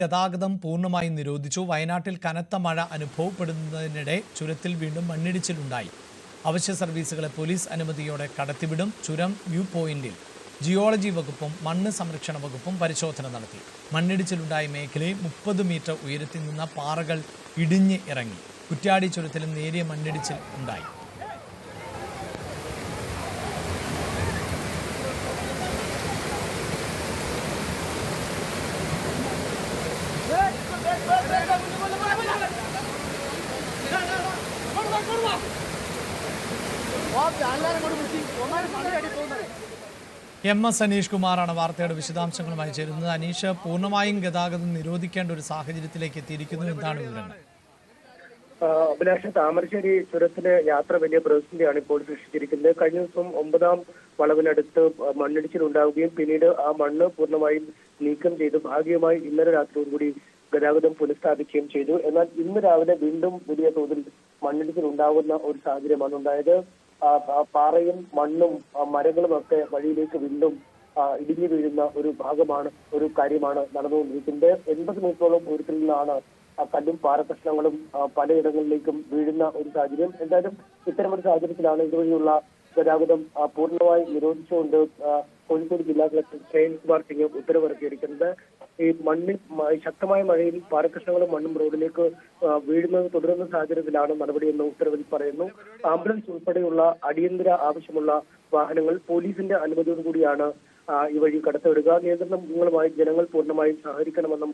ഗതാഗതം പൂർണ്ണമായും നിരോധിച്ചു. വയനാട്ടിൽ കനത്ത മഴ അനുഭവപ്പെടുന്നതിനിടെ ചുരത്തിൽ വീണ്ടും മണ്ണിടിച്ചിലുണ്ടായി. അവശ്യ സർവീസുകളെ പോലീസ് അനുമതിയോടെ കടത്തിവിടും. ചുരം വ്യൂ പോയിന്റിൽ ജിയോളജി വകുപ്പും മണ്ണ് സംരക്ഷണ വകുപ്പും പരിശോധന നടത്തി. മണ്ണിടിച്ചിലുണ്ടായ മേഖലയിൽ 30 മീറ്റർ ഉയരത്തിൽ നിന്ന് പാറകൾ ഇടിഞ്ഞ് ഇറങ്ങി. കുറ്റ്യാടി ചുരത്തിലും നേരിയ മണ്ണിടിച്ചിൽ ഉണ്ടായി. MS അനീഷ് കുമാറാണ് വാർത്തയുടെ വിശദാംശങ്ങളുമായി ചേരുന്നത്. അനീഷ്, പൂർണ്ണമായും ഗതാഗതം നിരോധിക്കേണ്ട ഒരു സാഹചര്യത്തിലേക്ക് എത്തിയിരിക്കുന്നു. എന്താണ് വിവരങ്ങൾ? അഭിലാഷ്, താമരശ്ശേരി ചുരത്തിലെ യാത്ര വലിയ പ്രതിസന്ധിയാണ് ഇപ്പോൾ സൃഷ്ടിച്ചിരിക്കുന്നത്. കഴിഞ്ഞ ദിവസം 9ാം വളവിനടുത്ത് മണ്ണിടിച്ചിലുണ്ടാവുകയും പിന്നീട് ആ മണ്ണ് പൂർണ്ണമായും നീക്കം ചെയ്ത് ഭാഗികമായി ഇന്നലെ രാത്രിയോടുകൂടി ഗതാഗതം പുനഃസ്ഥാപിക്കുകയും ചെയ്തു. എന്നാൽ ഇന്ന് രാവിലെ വീണ്ടും വലിയ തോതിൽ മണ്ണിടിച്ചിൽ ഉണ്ടാകുന്ന ഒരു സാഹചര്യമാണ് ഉണ്ടായത്. പാറയും മണ്ണും മരങ്ങളും ഒക്കെ വഴിയിലേക്ക് വീണ്ടും ഇടിഞ്ഞു വീഴുന്ന ഒരു കാര്യമാണ് നടന്നുകൊണ്ടിരിക്കുന്നത്. 80 മീറ്ററോളം ഉയരത്തിൽ നിന്നാണ് കല്ലും പാറക്കഷ്ണങ്ങളും പലയിടങ്ങളിലേക്കും വീഴുന്ന ഒരു സാഹചര്യം. എന്തായാലും ഇത്തരമൊരു സാഹചര്യത്തിലാണ് ഇതുവഴിയുള്ള ഗതാഗതം പൂർണ്ണമായി നിരോധിച്ചുകൊണ്ട് കോഴിക്കോട് ജില്ലാ കളക്ടർ ശ്രേയൻകുമാർ സിംഗ് ഉത്തരവിറക്കിയിരിക്കുന്നത്. ഈ ശക്തമായ മഴയിൽ പാറക്കഷ്ണങ്ങളും മണ്ണും റോഡിലേക്ക് വീഴുന്നത് തുടരുന്ന സാഹചര്യത്തിലാണ് നടപടിയെന്ന് ഉത്തരവിൽ പറയുന്നു. ആംബുലൻസ് ഉൾപ്പെടെയുള്ള അടിയന്തര ആവശ്യമുള്ള വാഹനങ്ങൾ പോലീസിന്റെ അനുമതിയോടുകൂടിയാണ് ഈ വഴി കടത്തിവിടുക. നിയന്ത്രണങ്ങളുമായി ജനങ്ങൾ പൂർണ്ണമായും സഹകരിക്കണമെന്നും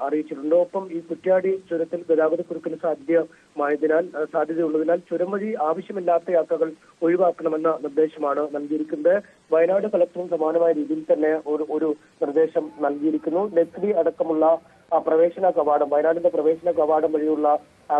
അറിയിച്ചിട്ടുണ്ട്. ഒപ്പം ഈ കുറ്റ്യാടി ചുരത്തിൽ ഗതാഗതക്കുരുക്കിന് സാധ്യതയുള്ളതിനാൽ ചുരം വഴി ആവശ്യമില്ലാത്ത യാത്രകൾ ഒഴിവാക്കണമെന്ന നിർദ്ദേശമാണ് നൽകിയിരിക്കുന്നത്. വയനാട് കളക്ടറും സമാനമായ രീതിയിൽ തന്നെ ഒരു നിർദ്ദേശം നൽകിയിരിക്കുന്നു. ലക്കിടി അടക്കമുള്ള പ്രവേശന കവാടം, വയനാടിന്റെ പ്രവേശന കവാടം വഴിയുള്ള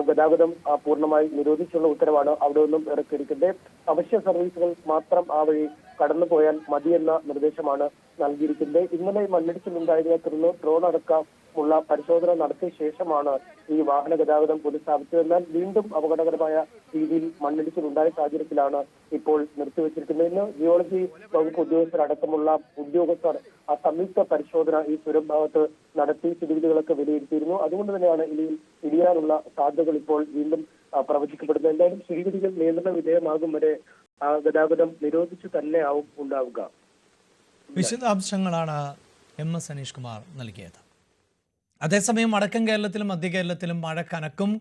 ഗതാഗതം പൂർണ്ണമായി നിരോധിച്ചുള്ള ഉത്തരവാണ് അവിടെ നിന്നും ഇറക്കിയിരിക്കുന്നത്. അവശ്യ സർവീസുകൾ മാത്രം ആ വഴി കടന്നുപോയാൽ മതിയെന്ന നിർദ്ദേശമാണ് നൽകിയിരിക്കുന്നത്. ഇന്നലെ മണ്ണിടിച്ചിലുണ്ടായതിനെ തുടർന്ന് ഡ്രോൺ അടക്കമുള്ള പരിശോധന നടത്തിയ ശേഷമാണ് ഈ വാഹന ഗതാഗതം പുനഃസ്ഥാപിച്ചത്. എന്നാൽ വീണ്ടും അപകടകരമായ രീതിയിൽ മണ്ണിടിച്ചിലുണ്ടായ സാഹചര്യത്തിലാണ് ഇപ്പോൾ നിർത്തിവച്ചിരിക്കുന്നത്. ഇന്ന് ജിയോളജി വകുപ്പ് ഉദ്യോഗസ്ഥരടക്കമുള്ള ഉദ്യോഗസ്ഥർ സംയുക്ത പരിശോധന ഈ ചുരം ഭാഗത്ത് നടത്തി സ്ഥിതിഗതികളൊക്കെ വിലയിരുത്തിയിരുന്നു. അതുകൊണ്ട് തന്നെയാണ് ഇനിയും ഇടിയാനുള്ള സാധ്യതകൾ ഇപ്പോൾ വീണ്ടും പ്രവചിക്കപ്പെടുന്നത്. എന്തായാലും സ്ഥിതിഗതികൾ നിയന്ത്രണ വിധേയമാകും വരെ ഗതാഗതം നിരോധിച്ചു തന്നെയാവും ഉണ്ടാവുക. വിശദാംശങ്ങളാണ് MS അനീഷ് കുമാർ നൽകിയത്. അതേസമയം വടക്കൻ കേരളത്തിലും മധ്യ കേരളത്തിലും മഴ കനക്കും.